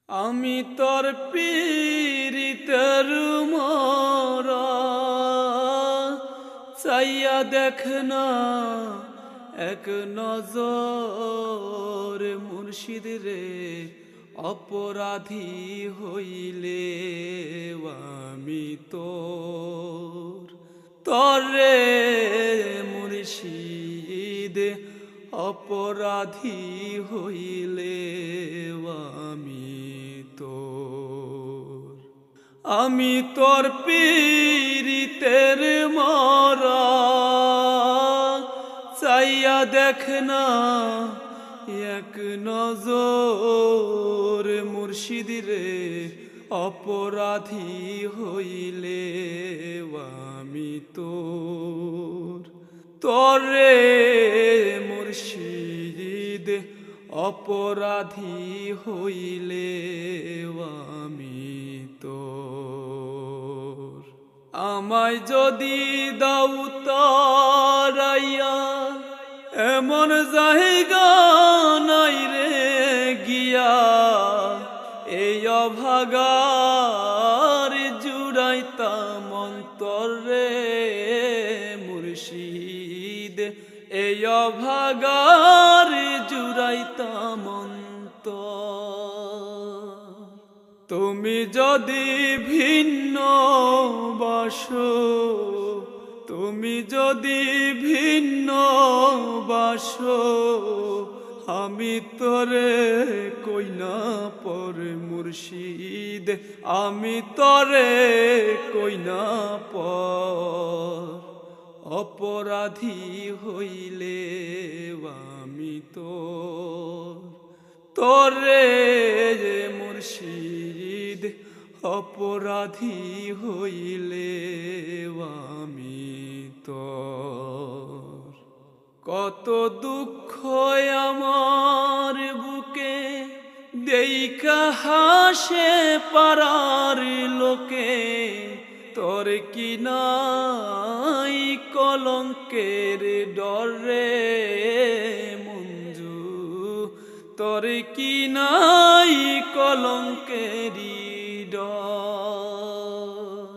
আমি তোর পীরিতের মরা চাইয়া দেখ না এক নজর মুর্শিদ রে, অপরাধী হইলে আমি তরে মুর্শিদ, অপরাধী হইলে আমি তোর পীরিতের মরা চাইয়া দেখ না এক নজর মুর্শিদ রে, অপরাধী হইলে আমি তরে মুর্শিদ, অপরাধী হইলে আমি আমায় যদি দাও তারাইয়া এমন জায়গা নাই রে গিয়া, এই অভাগার জুড়াইতাম অন্তর রে মুর্শিদ, এই অভাগার জুড়াইতাম অন্তর। তুমি যদি ভিন্ন বাসো, তুমি যদি ভিন্ন বাসো, আমি তোরে কইনা পর মুর্শিদ, আমি তোরে কইনা পর, অপরাধী হইলে আমি তরে মুর্শিদ, অপরাধী হইলে আমি কত দুঃখ আমার বুকে দেইখা হাসে পারার লোকে, তোর কি নাই কলঙ্কের ডরে মঞ্জু, তোর কি নাই কলঙ্কেরি ডর।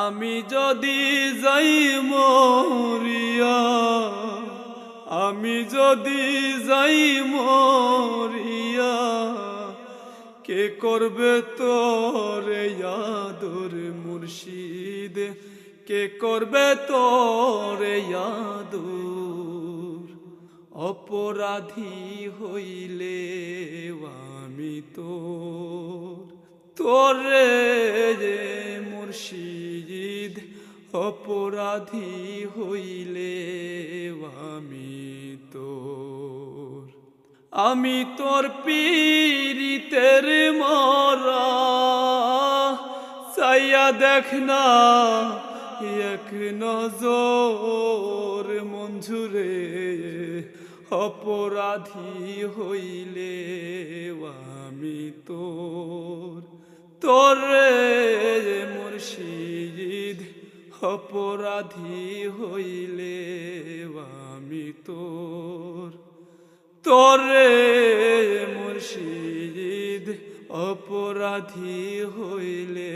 আমি যদি যাই মরিয়া, আমি যদি যাই মরিয়া, কে করবে তোরে আদর মুর্শিদ, কে করবে তোরে আদর, অপরাধী হইলে আমি তোরে মুর্শিদ, অপরাধী হইলে আমি আমি তোর পীরিতের মরা চাইয়া দেখ না এক নজর মঞ্জুরে, অপরাধী হইলে আমি তরে মুর্শিদ, অপরাধী হইলে আমি তরে মুর্শিদ, অপরাধী হইলে